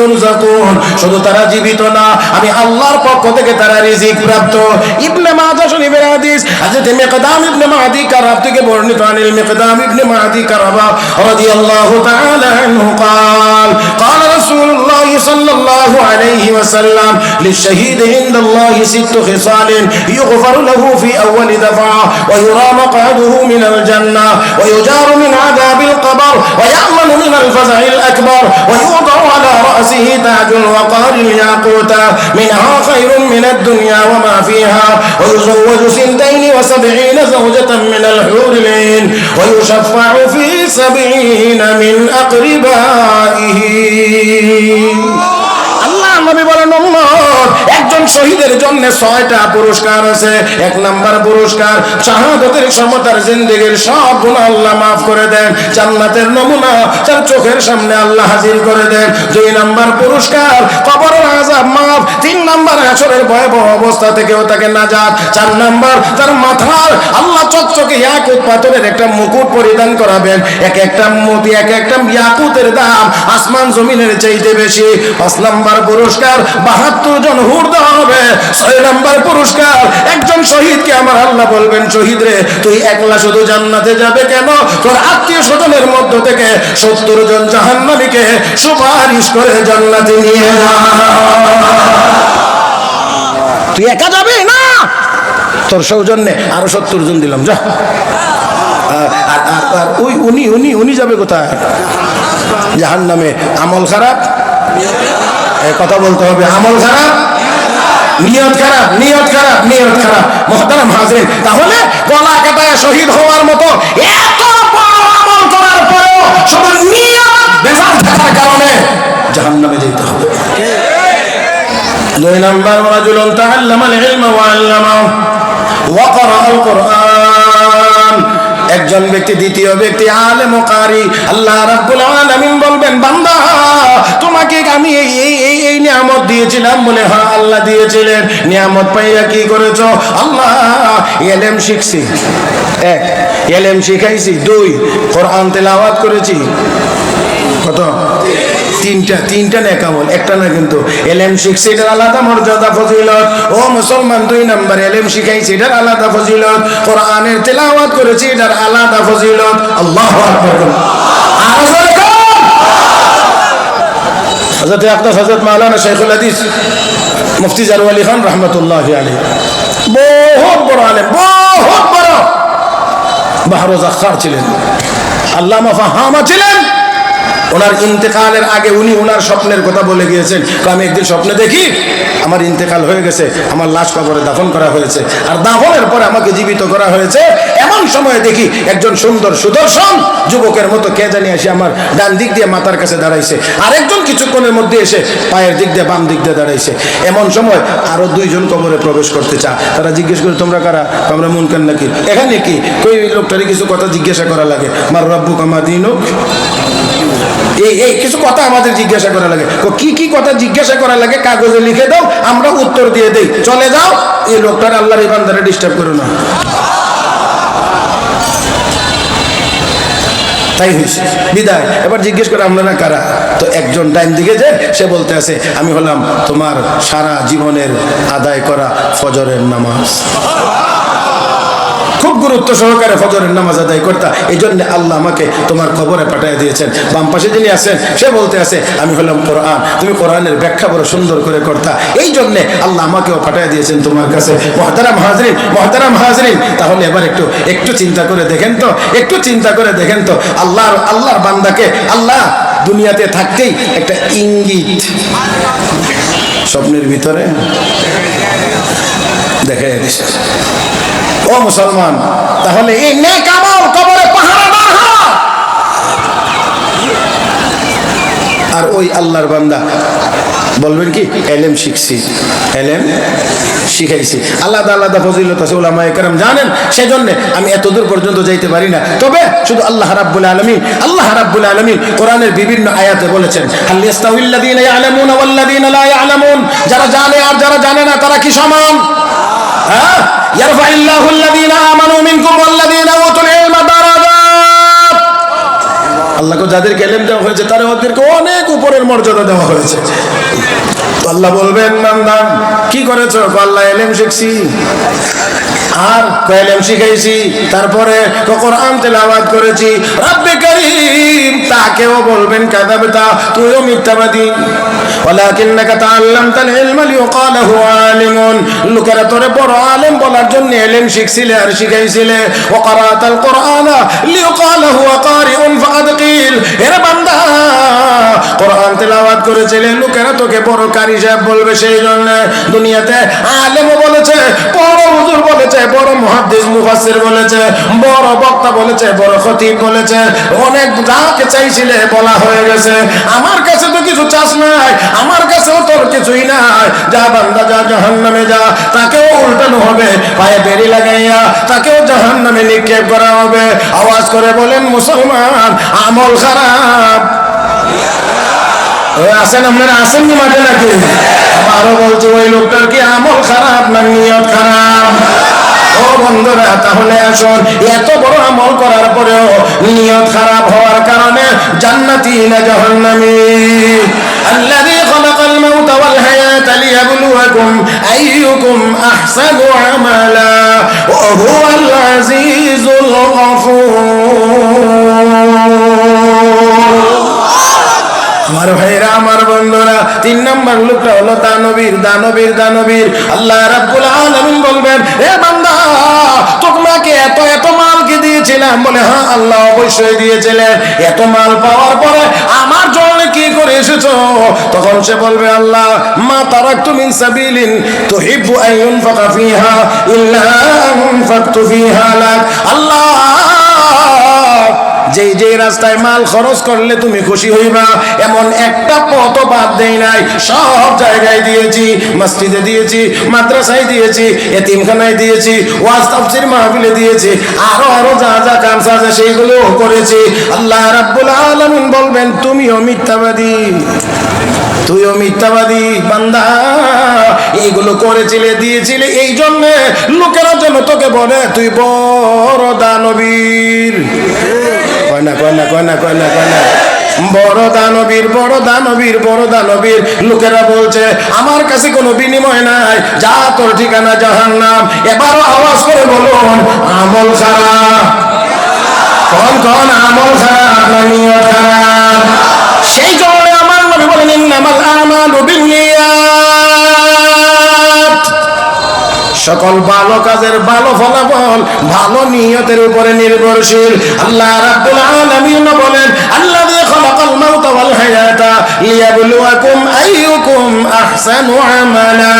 يرزقون শুধু তারা জীবিত না আমি আল্লাহর পক্ষ থেকে তারা রিজিক প্রাপ্ত ইবনে মাজাহ শরীফের হাদিস হযরত মিকদাম ইবনে মাদি কারাব থেকে বর্ণিত আনিল মিকদাম ইবনে মাদি কারাব রাদিয়াল্লাহু তাআলা আনহু قال قال رسول الله صلى الله عليه وسلم للشهيد عند الله 6 خصال يغفر له في أول دفعة ويرى مقعده من الجنة ويجار من عذاب القبر ويأمن من الفزع الأكبر ويوضع على رأسه تاج الوقار الياقوت منها خير من الدنيا وما فيها ويزوج 72 زوجة من الحور العين ويشفع في 70 من أقربائه আল্লাহ নবী বলেন উম্মত একজন শহীদের জন্য 6টা পুরস্কার আছে। 1 নাম্বার পুরস্কার শাহাদাতের সময় তার জিন্দেগীর সব গুনাহ আল্লাহ maaf করে দেন, জান্নাতের নমুনা তার চোখের সামনে আল্লাহ হাজির করে দেন। 2 নাম্বার পুরস্কার কবরের আযাব maaf। 3 নাম্বার হাশরের ভয়াবহ অবস্থা থেকেও তাকে নাজাত। 4 নাম্বার তার মাথার আল্লাহ চকচকে ইয়াকুত পাথরের একটা মুকুট পরিধান করাবেন। একটা মোতি একটা ইয়াকুতের দাম আসমান জমিনের চাইতে বেশি। 5 নাম্বার পুরস্কার 72 জন হুর দেওয়া হবে। 6 নাম্বার পুরস্কার একজন শহীদকে আমার আল্লাহ বলবেন শহীদ রে তুই একলা শুধু জান্নাতে যাবে কেন, তোর আত্মীয় স্বজনের মধ্য থেকে 70 জন জাহান্নামীকে সুপারিশ করে জান্নাতে নিয়ে যা। তুই একা যাবে না, তোর সৌজন্যে আরো 70 জন দিলাম যা। আর উনি যাবে কোথায়? জাহান্নামে। আমল খারাপ, কথা বলতে হবে, আমল খারাপ, নিয়ত খারাপ, নিয়ত খারাপ, নিয়ত খারাপ। মুহতারাম হাজিরিন, তাহলে গলা কাটায় শহীদ হওয়ার মতো এত বড় আমল করার পরেও শুধু নিয়ত বেজাল থাকার কারণে জাহান্নামে যেতে হবে। 2 নাম্বার রাজুলুন তাআল্লামাল ইলমা ওয়া আল্লামাহু ওয়া ক্বারাআল কুরআন। একজন ব্যক্তি, দ্বিতীয় ব্যক্তি আলেম ও কারি। আল্লাহ রাব্বুল আলামিন বলবেন বান্দা তোমাকে আমি এই নিয়ামত দিয়েছিলাম বলে হ্যাঁ আল্লাহ দিয়েছিলেন। নিয়ামত পাইয়া কি করেছো? আল্লাহ ইলম শিখছি, 1 ইলম শিখাইছি, 2 কোরআন তেলাওয়াত করেছি। কত? 3টা নেক আমল, একটা না কিন্তু। ইলম শিখছি এটার আলাদা মর্যাদা ফজিলত। ও মুসলমান 2 নাম্বার ইলম শিখাইছি এটার আলাদা ফজিলত। কোরআনের তেলাওয়াত করেছি এটার আলাদা ফজিলত। আল্লাহু আকবার। হযরত আকদাস হযরত মাওলানা শাইখুল হাদিস মুফতি জারওয়ালি খান রাহমাতুল্লাহি আলাইহি বহুত বড় আলেম, বহুত বড় বাহরু যাখার ছিলেন, আল্লামা ফাহামা ছিলেন। ওনার ইন্তেকালের আগে উনি ওনার স্বপ্নের কথা বলে গিয়েছেন। আমি একদিন স্বপ্নে দেখি আমার ইন্তেকাল হয়ে গেছে, আমার লাশ কবরে দাফন করা হয়েছে, আর দাফনের পরে আমাকে জীবিত করা হয়েছে। এমন সময় দেখি একজন সুন্দর সুদর্শন যুবকের মতো কে জানি এসে আমার ডান দিক দিয়ে মাথার কাছে দাঁড়াইছে, আর একজন কিছুক্ষণের মধ্যে এসে পায়ের দিক দিয়ে বাম দিক দিয়ে দাঁড়াইছে। এমন সময় আরো 2 জন কবরে প্রবেশ করতে চায়। তারা জিজ্ঞেস করে তোমরা কারা? আমরা মুনকার নাকির। এখানে কি কই লোকটারই কিছু কথা জিজ্ঞাসা করা লাগে, মার রাব্বুকা মা দীনুক, এই কিছু কথা আমাদের জিজ্ঞাসা করা লাগে। কি কথা জিজ্ঞাসা করা লাগে কাগজে লিখে দাও, আমরা উত্তর দিয়ে দেই, চলে যাও। এই লোকটার আল্লাহর ইবাদতে ডিস্টার্ব করো না। তাই হয়েছে বিদায়। এবার জিজ্ঞেস করে আপনারা কারা? তো একজন ডাইন দিকে যে সে বলতে আছে আমি হলাম তোমার সারা জীবনের আদায় করা ফজরের নামাজ। খুব গুরুত্ব সহকারে ফজরের নামাজ আদায় করতা, এই জন্য আল্লাহ আমাকে তোমার কবরে পাঠিয়ে দিয়েছেন। বাম পাশে যিনি আছেন সে বলতে আছে আমি হলাম কোরআন, তুমি কোরআনের ব্যাখ্যা বড় সুন্দর করে করতা, এই জন্য আল্লাহ আমাকেও পাঠিয়ে দিয়েছেন তোমার কাছে। মুহতারাম হাজরিন, মুহতারাম হাজরিন, তাহলে এবার একটু চিন্তা করে দেখেন তো, একটু চিন্তা করে দেখেন তো, আল্লাহর বান্দাকে আল্লাহ দুনিয়াতে থাকতেই একটা ইঙ্গিত স্বপ্নের ভিতরে দেখে দিয়েছে। ও মুসলমান, তাহলে এই নেক আমল কবরে পাহারা না হয়। আর ওই আল্লাহর বান্দা বলবেন কি ইলম শিখছি, ইলম শিখাইছি। আলাদা আলাদা ফজিলত আছে, উলামায়ে কেরাম জানেন, সেজন্য আমি এত দূর পর্যন্ত যাইতে পারি না। তবে শুধু আল্লাহ রাব্বুল আলামিন কোরআনের বিভিন্ন আয়াতে বলেছেন হাল ইয়াস্তাউিল্লাযীনা ইয়ালামুনা ওয়াল্লাযীনা লা ইয়ালামুন, যারা জানে আর যারা জানে না তারা কি সমান? হ্যাঁ, ইয়ারফাইল্লাহুল্লাযীনা আমানু মিনকুম ওয়াল্লাযীনা উতুল ইলমা দারাজাত। আল্লাহকে যাদেরকে ইলম দেওয়া হয়েছে তারা ওদেরকে অনেক উপরের মর্যাদা দেওয়া হয়েছে। তো আল্লাহ বলবেন বান্দা কি করেছো? আল্লাহ ইলম শিখছি। আর ইলম শিখাইছি, তারপরে কোরআন তেলাওয়াত করেছি। রব্বে কারীম তাকেও বলবেন কাযাবতা, তুইও মিথ্যাবাদী। ওয়ালাকিন্নাকা তাআল্লামতাল ইলমা লিয়ুকালা হুয়া আলিমুন, লোকেরা তোরে বড় আলেম বলার জন্য ইলম শিখছিলে আর শিখাইছিলে। ওয়া ক্বারাতাল কুরআনা লিয়ুকালা হুয়া কারিউন ফাকাদ কিল, এরে বান্দা কোরআন তেলাওয়াত করেছিলে, লোকেরা তোকে বড় কারি সাহেব বলবে। সেই জন্য দুনিয়াতে আলেমও বলেছে, বড় হুজুর বলেছে, বড় মুহাদ্দিস মুফাসসির বলেছে, বড় বক্তা বলেছে, বড় খতিব বলেছে, অনেক যাকে চাইছিলে বলা হয়ে গেছে। আমার কাছে তো কিছু চাস নাই, আমার কাছেও তোর কিছুই নাই। যা বান্দা যা, জাহান্নামে যা। তাকেও উল্টানো হবে, পায়ে বেড়ি লাগাইয়া তাকেও জাহান্নামে নিক্ষেপ করা হবে। আওয়াজ করে বলেন মুসলমান, আমল খারাপ। আসেন আপনারা, আসেননি মাঠে নাকি? আরো বলছে ওই লোকটার কি আমল খারাপ না নিয়ত খারাপ? ও বন্ধুরা, তাহলে আসুন, এত বড় আমল করার পরেও নিয়ত খারাপ হওয়ার কারণে জান্নাতি না জাহান্নামী? আল্লাযী খালাকাল মাউতা ওয়াল হায়াতা লিয়াবলুয়াকুম আইয়ুকুম আহসানু আমালা ওয়া হুয়াল আজিজুল গফুর। আমার ভাইরা, আমার বন্ধুরা, 3 নম্বর লোকটা হলো দানবীর। আল্লাহ রাব্বুল আলামিন বলবেন, এ বান্দা তোমাকে এত এত মাল কি দিয়েছিলাম? বলে হ্যাঁ আল্লাহ অবশ্যই দিয়েছিলেন। এত মাল পাওয়ার পরে আমার জন্য কি করে এসেছো? তখন সে বলবে, আল্লাহ মা তারাকতু মিন সাবিলিন তুহিব্বু আন ইউনফাকা ফিহা ইল্লা আনফাকতু ফিহা লাক। আল্লাহ যেই যেই রাস্তায় মাল খরচ করলে তুমি খুশি হইবা, এমন একটা পথ বাদ দেই নাই। সব জায়গায় দিয়েছি, মসজিদে দিয়েছি, মাদ্রাসায় দিয়েছি, এতিমখানায় দিয়েছি, ওয়াজ তাফসীর মাহফিলে দিয়েছি, আরো আরো যা যা কাজ আছে সেইগুলো করেছি। আল্লাহ রাব্বুল আলামিন বলবেন, তুমিও মিথ্যাবাদী, তুইও মিথ্যাবাদী বান্দা। এইগুলো করেছিলে, দিয়েছিলে, এই জন্য লোকেরা যেন তোকে বলে তুই বড় দানবীর। বড় দানবীর। লোকেরা বলছে আমার কাছে কোনো বিনিময় নাই, যা তোর ঠিকানা জাহান্নাম। এবারও আওয়াজ করে বলুন, আমল খারাপ। কোন আমল খারাপ না নিয়ত খারাপ? সেই জন্য আমার নবী বলেন, ইন্নামাল আমালু বিন্নিয়াত। সকল ভালো কাজের ভালো ফলাফল ভালো নিয়তের উপরে নির্ভরশীল। আল্লাহ রাব্বুল আলামিন বলেন, আল্লাযী খালাকাল মাউতা ওয়াল হায়াতা লিয়াবলুয়াকুম আইয়ুকুম আহসানু আমালা।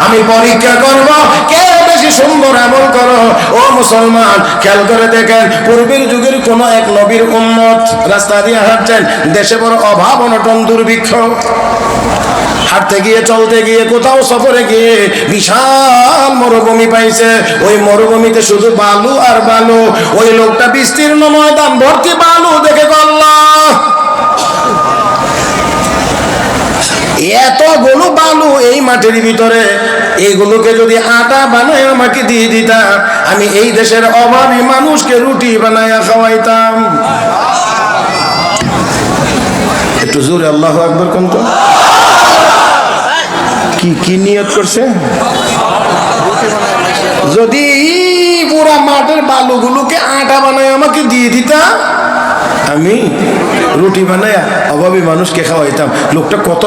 আমি পরীক্ষা করব কে বেশি সুন্দর আমল করো। ও মুসলমান, খেয়াল করে দেখেন, পূর্বের যুগের কোন এক নবীর উম্মত রাস্তা দিয়ে হাঁটছেন, দেশে বড় অভাব অনটন দুর্ভিক্ষ। হাঁটতে গিয়ে, চলতে গিয়ে, কোথাও সফরে গিয়ে বিশাল মরুভূমি পাইছে। ওই মরুভূমিতে শুধু বালু আর বালু। ওই লোকটা বিস্তীর্ণ ময়দান ভর্তি বালু দেখে আল্লাহ, এতগুলো বালু এই মাটির ভিতরে, এইগুলোকে যদি আটা বানায় আমাকে দিয়ে দিতা, আমি এই দেশের অভাবী মানুষকে রুটি বানায়া খাওয়াইতাম। একটু জোরে আল্লাহু আকবার কোন তো। কি নিয়ত করছে? যদি পুরা মাঠের বালুগুলোকে আটা বানায় আমাকে দিয়ে দিতা, আমি রুটি বানায়া অভাবী মানুষকে খাওয়াইতাম। লোকটা কত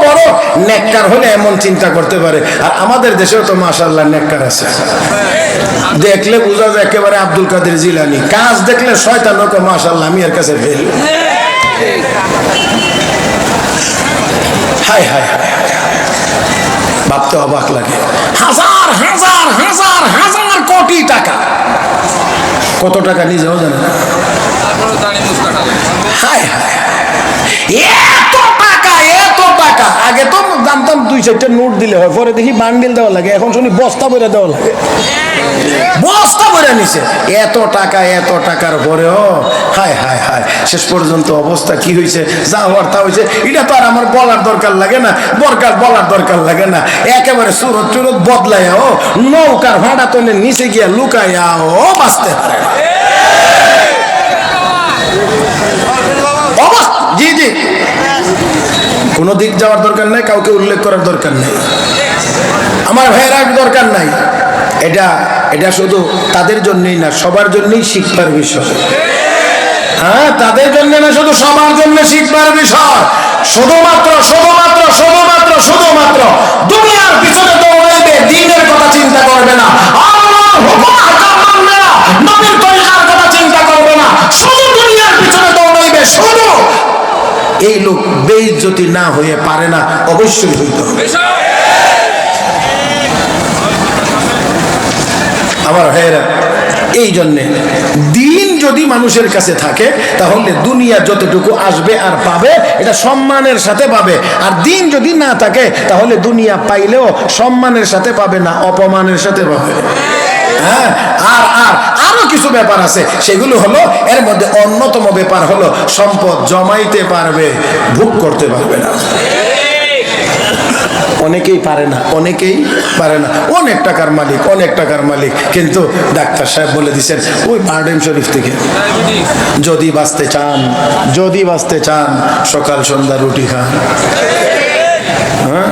বড় নেককার হলে এমন চিন্তা করতে পারে। আর আমাদের দেশেও তো মাশাআল্লাহ নেককার আছে, দেখলে বোঝা যায় একেবারে আব্দুল কাদের জিলানী। কাজ দেখলে শয়তান ওকে মাশাআল্লাহ আমি এর কাছে ফেল। হায় হায় হায়, ভাবতে অবাক লাগে। হাজার হাজার হাজার হাজার কোটি টাকা, কত টাকা নিজেও জানে না। হায় হায়, এত টাকা, এত টাকা। আগে তো জানতাম 2-4টা নোট দিলে হয়, পরে দেখি বান্ডিল দেওয়া লাগে, এখন শুনি বস্তা বইরা দেওয়া লাগে। বস্তা বইরা নিছে এত টাকা, এত টাকার পরেও হায় হায় হায়। শেষ পর্যন্ত অবস্থা কি হয়েছে, যা হওয়ার তা হয়েছে। এটা তো আর আমার বলার দরকার লাগে না, বলার দরকার লাগে না। একেবারে সুরত বদলাইয়া ও নৌকার ভাড়া তো নিচে গিয়া লুকাইয়া ও বাঁচতে পারে। কোনো দিক যাওয়ার দরকার নাই, কাউকে উল্লেখ করার দরকার নেই, আমার ভাইয়েরা দরকার নাই। এটা এটা শুধু তাদের জন্যই না, সবার জন্যই শিক্ষার বিষয়। হ্যাঁ, তাদের জন্য না, শুধু সবার জন্য শিক্ষার বিষয়। শুধুমাত্র শুধুমাত্র শুধুমাত্র শুধুমাত্র দুনিয়ার পিছনে দৌড়াইবে, দ্বীনের কথা চিন্তা করবে না, আল্লাহর হুকুম আহকাম মানবে না, নবীর তরিকার কথা চিন্তা করবে না, শুধু দুনিয়ার পিছনে দৌড়াইবে। শুধু এই লোক বেইজ্জতি না হয়ে পারে না, অবশ্যই হইতে হবে। আমার ভাইয়েরা, এই জন্যে দিন যদি মানুষের কাছে থাকে তাহলে দুনিয়া যতটুকু আসবে আর পাবে এটা সম্মানের সাথে পাবে, আর দিন যদি না থাকে তাহলে দুনিয়া পাইলেও সম্মানের সাথে পাবে না, অপমানের সাথে পাবে। হ্যাঁ, আর আর আরো কিছু ব্যাপার আছে, সেগুলো হলো, এর মধ্যে অন্যতম ব্যাপার হলো সম্পদ জমাইতে পারবে, ভোগ করতে পারবে না। অনেকেই পারে না, অনেকেই পারে না, অনেক টাকার মালিক, অনেক টাকার মালিক, কিন্তু ডাক্তার সাহেব বলে দিচ্ছেন ওই বারডেম শরীফ থেকে যদি বাঁচতে চান, যদি বাঁচতে চান সকাল সন্ধ্যা রুটি খান। হ্যাঁ,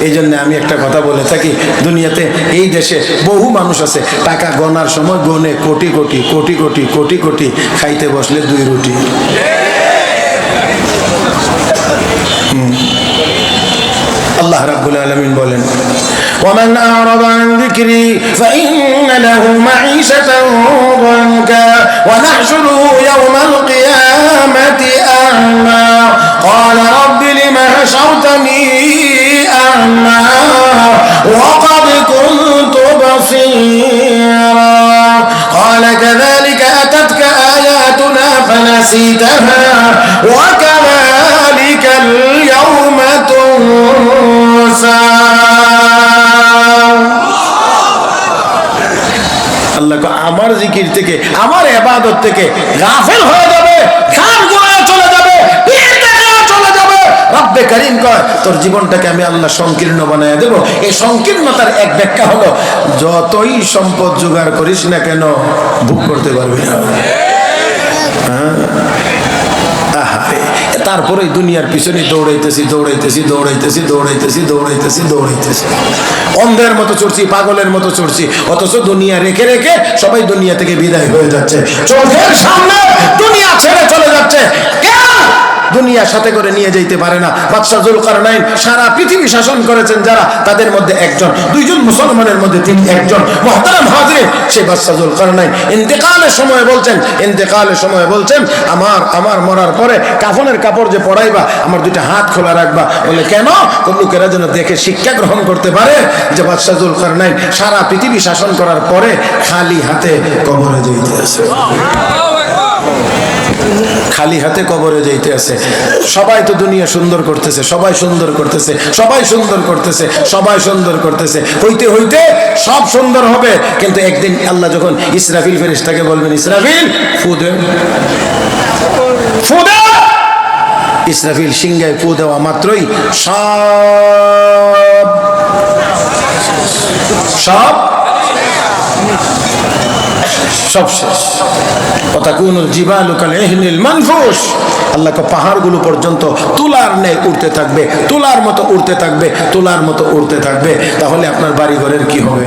এই জন্য আমি একটা কথা বলে থাকি, দুনিয়াতে এই দেশে বহু মানুষ আছে টাকা গনার সময় গনে কোটি কোটি কোটি কোটি কোটি কোটি, খাইতে বসলে 2 রুটি। আল্লাহ রাব্বুল আলামিন বলেন, ওয়ামান আ'রাদা আন যিকরি ফাইন্না লাহু মাঈশাতান দানকা ওয়া নাহশুরুহু ইয়াওমাল কিয়ামাতি আ'মা ক্বালা রাব্বি লিমা হাশারতানি আ'মা ওয়া ক্বাদ কুনতু বাসীরা ক্বালা কাযালিকা আতাতকা আয়াতুনা ফানাসিতাহা ওয়া কাযালিকাল ইয়াওমা তুনসা। আল্লাহ আমার জিকির থেকে, আমার ইবাদত থেকে গাফিল হয়ে যাবে, খান গুনাহে চলে যাবে, পীর দেখে চলে যাবে। রব্বে করিম কয় তোর জীবনটাকে আমি আল্লাহ সংকীর্ণ বানায় দেব। এই সংকীর্ণতার এক ব্যাখ্যা হলো যতই সম্পদ জোগাড় করিস না কেন ভোগ করতে পারবি না। তারপরে দুনিয়ার পিছনে দৌড়াইতেছি দৌড়াইতেছি দৌড়াইতেছি দৌড়াইতেছি দৌড়াইতেছি দৌড়াইতেছি, অন্ধের মতো চড়ছি, পাগলের মতো চড়ছি, অথচ দুনিয়া রেখে রেখে সবাই দুনিয়া থেকে বিদায় হয়ে যাচ্ছে, চোখের সামনে দুনিয়া ছেড়ে চলে যাচ্ছে। কেন দুনিয়ার সাথে করে নিয়ে যেতে পারে না? বাদশাহ জুলকারনাইন সারা পৃথিবী শাসন করেছেন যারা, তাদের মধ্যে একজন, 2 জন মুসলমানের মধ্যে তিনি একজন। মুহতারাম হাজিরিন, সেই বাদশাহ জুলকারনাইন ইন্তেকালের সময় বলছেন, ইন্তেকালের সময় বলছেন আমার মরার পরে কাফনের কাপড় যে পরাইবা আমার 2টা হাত খোলা রাখবা। বলে কেন? লোকেরা যেন দেখে শিক্ষা গ্রহণ করতে পারে যে বাদশাহ জুলকারনাইন সারা পৃথিবী শাসন করার পরে খালি হাতে কবরে যেতে আছে, খালি হাতে কবরে যাইতে আছে। সবাই তো দুনিয়া সুন্দর করতেছে, সবাই সুন্দর করতেছে, সবাই সুন্দর করতেছে, সবাই সুন্দর করতেছে, হইতে হইতে সব সুন্দর হবে। কিন্তু একদিন আল্লাহ যখন ইসরাফিল ফেরেশতাকে বলবেন, ইসরাফিল ফু দে, ফু দে, ইসরাফিল সিংহায় ফু দেওয়া মাত্রই সব সব শেষ। ওয়াতাকুনুল জিবালু কাল-ইহনিল মানফুশ। আল্লাহ কে পাহাড়গুলো পর্যন্ত তুলার ন্যায় উড়তে থাকবে, তুলার মতো উড়তে থাকবে, তুলার মতো উড়তে থাকবে। তাহলে আপনার বাড়ি ঘরের কি হবে?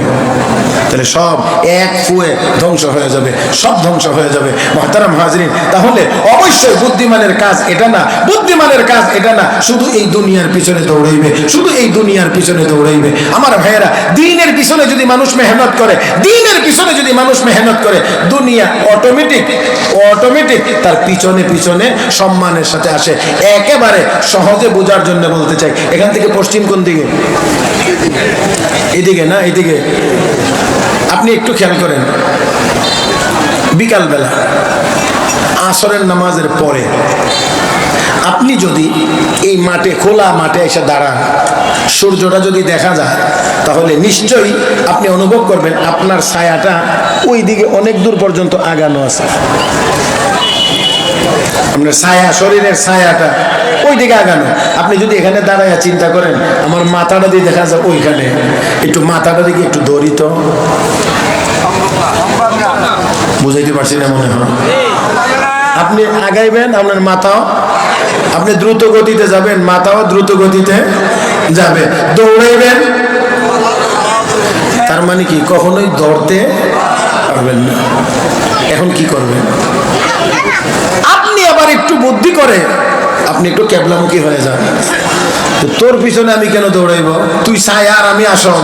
তাহলে সব এক ফুয়ে ধ্বংস হয়ে যাবে, সব ধ্বংস হয়ে যাবে। মুহতারাম হাজিরিন, তাহলে অবশ্যই বুদ্ধিমানের কাজ এটা না, বুদ্ধিমানের কাজ এটা না শুধু এই দুনিয়ার পিছনে দৌড়াইবে, শুধু এই দুনিয়ার পিছনে দৌড়াইবে। আমার ভাইয়েরা, দ্বীনের পিছনে যদি মানুষ মেহনত করে, দ্বীনের পিছনে যদি মানুষ মেহনত করে, দুনিয়া অটোমেটিক তার পিছনে পিছনে সম্মানের সাথে আসে। একেবারে সহজে বোঝার জন্য বলতে চাই, এখান থেকে পশ্চিম কোন দিকে? এদিকে না, এদিকে। আপনি একটু খেয়াল করেন, বিকালবেলা আসরের নামাজের পরে আপনি যদি এই মাঠে, খোলা মাঠে এসে দাঁড়ান, সূর্যটা যদি দেখা যায়, তাহলে নিশ্চয়ই আপনি অনুভব করবেন আপনার ছায়াটা ওই দিকে অনেক দূর পর্যন্ত আগানো আছে। আপনার ছায়া, শরীরের ছায়াটা ওই দিকে আগানো। আপনি যদি এখানে দাঁড়ায় চিন্তা করেন আমার মাথাটা দিয়ে দেখা যায় ওইখানে, একটু মাথাটা দিকে একটু ধরিত, বুঝাইতে পারছি না মনে হয়। আপনি আগাইবেন, আপনার মাথাও আপনি দ্রুত গতিতে যাবেন, মাথাও দ্রুত গতিতে যাবে। দৌড়াইবেন, তার মানে কি কখনোই দৌড়তে পারবেন না। এখন কি করবেন? আপনি আবার একটু বুদ্ধি করে আপনি একটু ক্যাবলামুখী হয়ে যান। তোর পিছনে আমি কেন দৌড়াইব? তুই ছায়া আর আমি আসন।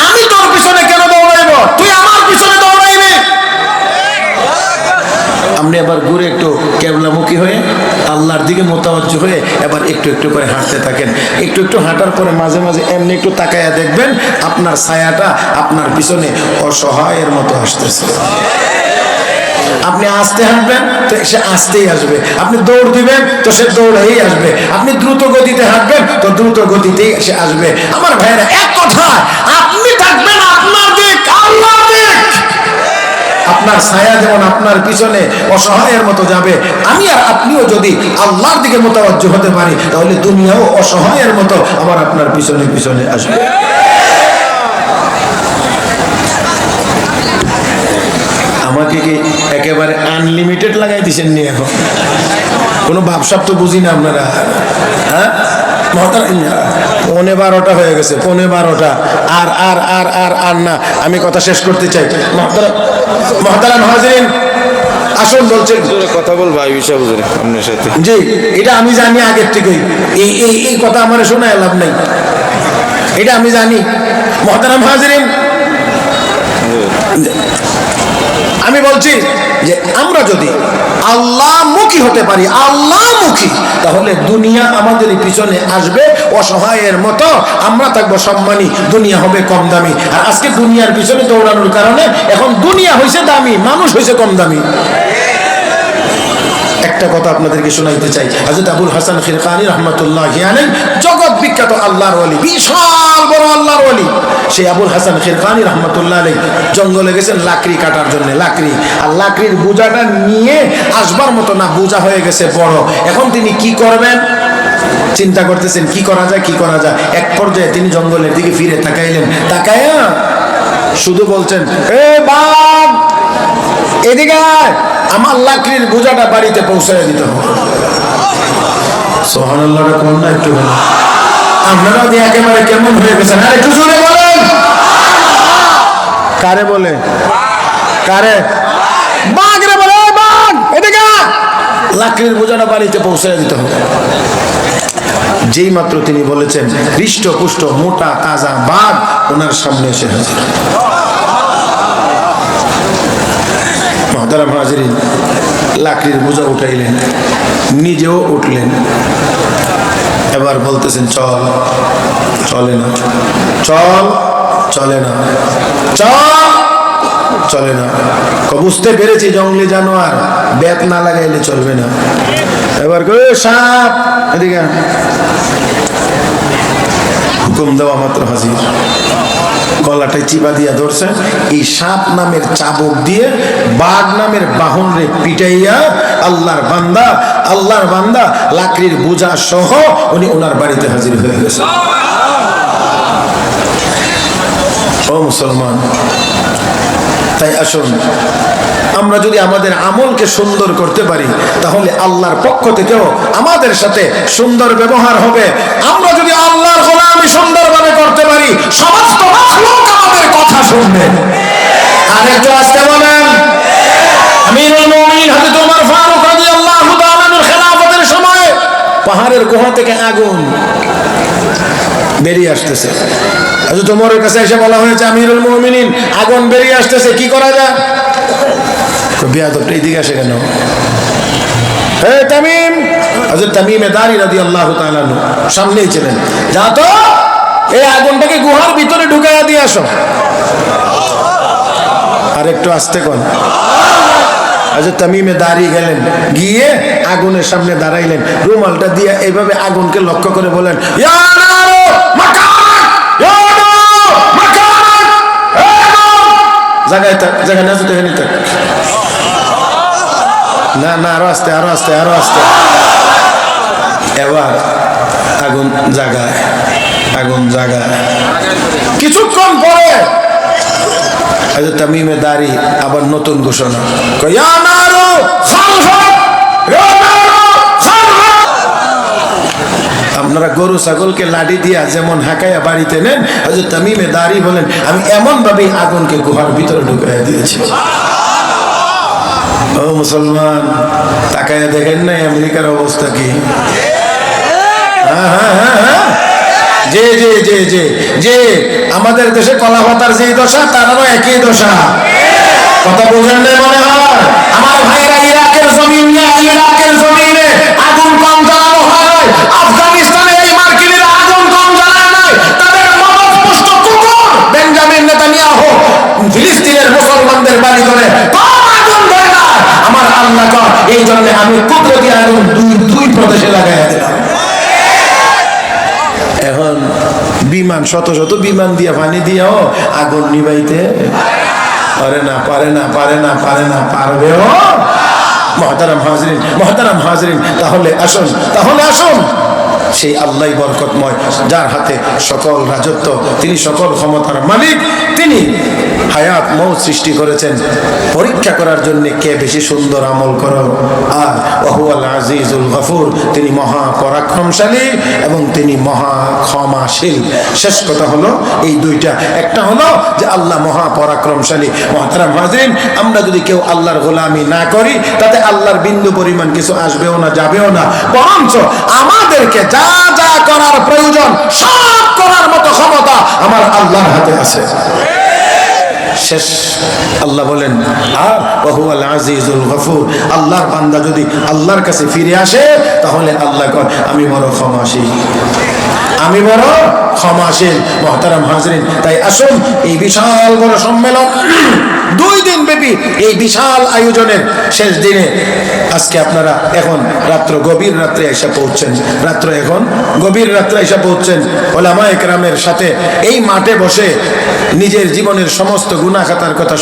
আমি তোর পিছনে কেন দৌড়াইব? তুই আমার পিছনে দৌড়াইবি। আপনি আবার ঘুরে একটু ক্যাবলামুখী হয়ে আল্লাহর দিকে মোতাবজ্জহ হয়ে এবার একটু একটু করে হাঁটতে থাকেন। একটু একটু হাঁটার পরে মাঝে মাঝে এমনি একটু তাকায়া দেখবেন আপনার ছায়াটা আপনার পিছনে অসহায়ের মতো আসতেছে। আপনি আস্তে হাঁটবেন তো সে আস্তেই আসবে, আপনি দৌড় দিবেন তো সে দৌড়েই আসবে, আপনি দ্রুত গতিতে হাঁটবেন তো দ্রুত গতিতেই সে আসবে। আমার ভাইয়েরা, এক কথা, আপনি থাকবেন আপনার দিক, আল্লাহর দিক। আপনার ছায়া যেমন আপনার পিছনে অসহায়ের মতো যাবে, আমি আর আপনিও যদি আল্লাহর দিকে মোতাবজ্জহ হতে পারি তাহলে দুনিয়াও অসহায়ের মতো আমার আপনার পিছনে পিছনে আসবে। আমাকে কি একেবারে আনলিমিটেড লাগাই দিচ্ছেন নি? এখন কোনো ভাবসাব তো বুঝি না আপনারা। হ্যাঁ, 11:15 হয়ে গেছে, 11:15। আর আর আর আর আর না, আমি কথা শেষ করতে চাই। মুহতারাম হাজিরিন, আসুন বলছেন কথা বল ভাই বিষয় বুঝে আপনার সাথে। জি, এটা আমি জানি আগের থেকেই। এই কথা আমার শোনা লাভ নাই, এটা আমি জানি। মুহতারাম হাজিরিন, আমি বলছি যে আমরা যদি আল্লাহমুখী হতে পারি, আল্লাহমুখী, তাহলে দুনিয়া আমাদের পিছনে আসবে অসহায়ের মতো, আমরা থাকবো সম্মানী, দুনিয়া হবে কম দামি। আর আজকে দুনিয়ার পিছনে দৌড়ানোর কারণে এখন দুনিয়া হয়েছে দামি, মানুষ হয়েছে কম দামি। একটা কথা আপনাদেরকে শোনাইতে চাই। হযরত আবুল হাসান খিরকানী রাহমাতুল্লাহি আলাইহি, জগৎ বিখ্যাত আল্লাহর ওলি, বিশাল বড় আল্লাহর ওলি। সেই আবুল হাসান খিরকানী রাহমাতুল্লাহি আলাইহি জঙ্গলে গেছেন লাকড়ি কাটার জন্য। লাকড়ি আর লাকড়ির বোঝাটা নিয়ে আসবার মতো না, বোঝা হয়ে গেছে বড়। এখন তিনি কি করবেন চিন্তা করতেছেন, কি করা যায়, কি করা যায়। এক পর্যায়ে তিনি জঙ্গলের দিকে ফিরে তাকাইলেন, তাকায়া শুধু বলছেন, এ বাঘ এদিকে আয়, আমার লাকড়ির বোঝাটা বাড়িতে পৌঁছায় দিতে হবে। সুবহানাল্লাহ, কোন না একটু বলেন। আপনারা দিয়ে একেবারে কেমন হয়ে গেছেন? আর একটু জোরে বলেন। কারে বলে? কারে? বাঘ রে বলে, বাঘ এদিকে আয়, লাকড়ির বোঝাটা বাড়িতে পৌঁছায় দিতে হবে। যেই মাত্র তিনি বলেছেন, হৃষ্টপুষ্ট মোটা তাজা বাঘ ওনার সামনে এসে হাজির। মুহতারাম হাজিরিন, লাকড়ির বোঝা উঠাইলেন, নিজেও উঠলেন। এবার বলতেছেন, চল। চলে না। চল। চলে না। চল। চলে না। বুঝতে পেরেছি জঙ্গলি জানোয়ার, ব্যাত না লাগাইলে চলবে না। এবার সাপ এদিকে, হুকুম দেওয়া মাত্র হাজির। গলাটায় চিপা দিয়া ধরছে, এই সাপ নামের চাবুক দিয়ে বাঘ নামের বাহন রে পিটাইয়া আল্লাহর বান্দা লাকড়ির বোঝা সহ উনি ওনার বাড়িতে হাজির হয়ে গেছে। ও মুসলমান, তাই আসুন আমরা যদি আমাদের আমলকে সুন্দর করতে পারি তাহলে আল্লাহর পক্ষ থেকেও আমাদের সাথে সুন্দর ব্যবহার হবে। আমরা যদি আল্লাহর গোলামি সুন্দরভাবে করতে পারি, সমস্ত লোক আমাদের কথা শুনবে। আর একটু আস্তে বলেন। আমিরুল মুমিনিন হযরত ওমর ফারুক রাদিয়াল্লাহু তাআলা আনহুর খেলাফতের সময় পাহাড়ের গুহা থেকে আগুন বেরিয়ে আসতেছে। হযরত ওমরের কাছে এসে বলা হয়েছে, আমিরুল মুমিনিন, আগুন বেরিয়ে আসতেছে, কি করা যায়? বেয়াদবটা এদিকে আসে কেন? হে তামিম, হযরত তামিমে দারি রাদিয়াল্লাহু তাআলা আনহু সামনেই ছিলেন, যা তো এই আগুনটাকে গুহার ভিতরে ঢুকাইয়া দিয়ে আসো। আর একটু আস্তে কোন। হযরত তামিমে দারি গেলেন, গিয়ে আগুনের সামনে দাঁড়াইলেন, রুমালটা দিয়ে এইভাবে আগুনকে লক্ষ্য করে বলেন, ইয়া নারু মাকানাক, ইয়া নারু মাকানাক। জায়গায় থাক, জায়গায় না যেতে হেনি থাক। না না, আরো আস্তে, আরো আস্তে, আরো আস্তে। এবার আগুন জাগায়, আগুন জাগায়। কিছুক্ষণ পরে হযরত তামিমে দারি আবার নতুন ঘোষণা, ইয়া নারু খালফাক, ইয়া নারু খালফাক। আপনারা গরু ছাগলকে লাঠি দিয়া যেমন হাঁকাইয়া বাড়িতে নেন, হযরত তামিমে দাঁড়ি বলেন আমি এমন ভাবেই আগুনকে গুহার ভিতরে ঢুকাইয়া দিয়েছি। ও মুসলমান, তাকাইয়া দেখেন নাই আমেরিকার অবস্থা কি? হ্যাঁ হ্যাঁ হ্যাঁ হ্যাঁ, যে যে যে যে যে আমাদের দেশে কলা পাতার যে দশা, তারও একই দশা। কথা বুঝেন নাই মনে হয়? আমার ভাইরা ইরাকের জমিনে, ইরাকের জমিনে আগুন কম জ্বালানো হয়, আফগানিস্তানে এই মার্কিনীরা আগুন কম জ্বালায় নাই। তাদের মদতপুষ্ট কুকুর বেঞ্জামিন নেতানিয়াহু ফিলিস্তিনের মুসলমানদের বাড়ি করে কম আগুন ধরে না। আমার আল্লাহ কর, এই জন্য আমি কুদরতি আগুন দুই প্রদেশে লাগাইয়া দিলাম। এখন বিমান, শত শত বিমান দিয়া পানি দিয়াও আগুন নিবাইতে পারে না, পারে না, পারে না, পারে না, পারবেও। মুহতারাম হাজরিন, মুহতারাম হাজরিন, তাহলে আসুন, তাহলে আসুন সেই আল্লাহ বরকতময়, যার হাতে সকল রাজত্ব, তিনি সকল ক্ষমতার মালিক, তিনি হায়াত মৌত সৃষ্টি করেছেন পরীক্ষা করার জন্য কে বেশি সুন্দর আমল করো। আর ওয়াহুয়াল আজিজুল গফুর, তিনি মহা পরাক্রমশালী এবং তিনি মহা ক্ষমাশীল। শেষ কথা হলো এই দুইটা, একটা হলো যে আল্লাহ মহা পরাক্রমশালী। মুহতারাম হাজরিন, আমরা যদি কেউ আল্লাহর গোলামি না করি, তাতে আল্লাহর বিন্দু পরিমাণ কিছু আসবেও না, যাবেও না, বরঞ্চ আমাদেরকে যা যা করার প্রয়োজন সব করার মতো ক্ষমতা আমার আল্লাহর হাতে আছে। শেষ আল্লাহ বলেন আর ওয়াহুয়াল আজিজুল গফুর, আল্লাহর বান্দা যদি আল্লাহর কাছে ফিরে আসে, তাহলে আল্লাহ কয় আমি বড় ক্ষমাশীল, আমি বড় ক্ষমাশীল। মুহতারাম হাজরিন, তাই আসুন এই বিশাল বড় সম্মেলন, 2 দিন ব্যাপী এই বিশাল আয়োজনের শেষ দিনে আজকে আপনারা এখন রাত্র গভীর রাত্রে এসে পৌঁছছেন, রাত্র এখন গভীর রাত্রে এসে পৌঁছছেন ওলামায়ে কেরামের সাথে এই মাঠে বসে নিজের জীবনের সমস্ত গুনাহ খাতার কথা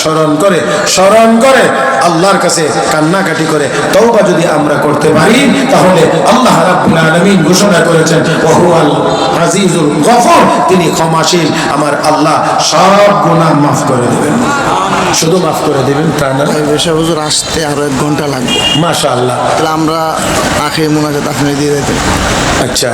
স্মরণ করে আল্লাহর কাছে কান্নাকাটি করে তওবা যদি আমরা করতে পারি, তাহলে আল্লাহ রাব্বুল আলামিন ঘোষণা করেছেন ওয়াহুয়াল আজিজুল গফুর, তিনি ক্ষমাশীল। আমার আল্লাহ সব গুনাহ মাফ করে দেবেন, শুধু মাফ করে দেবেন তা না। বেশা হুজুর আসতে আরো 1 ঘন্টা লাগবে। মাশাআল্লাহ, তাহলে আমরা আখেরি মোনাজাত আপনি দিয়ে দিতেন। আচ্ছা।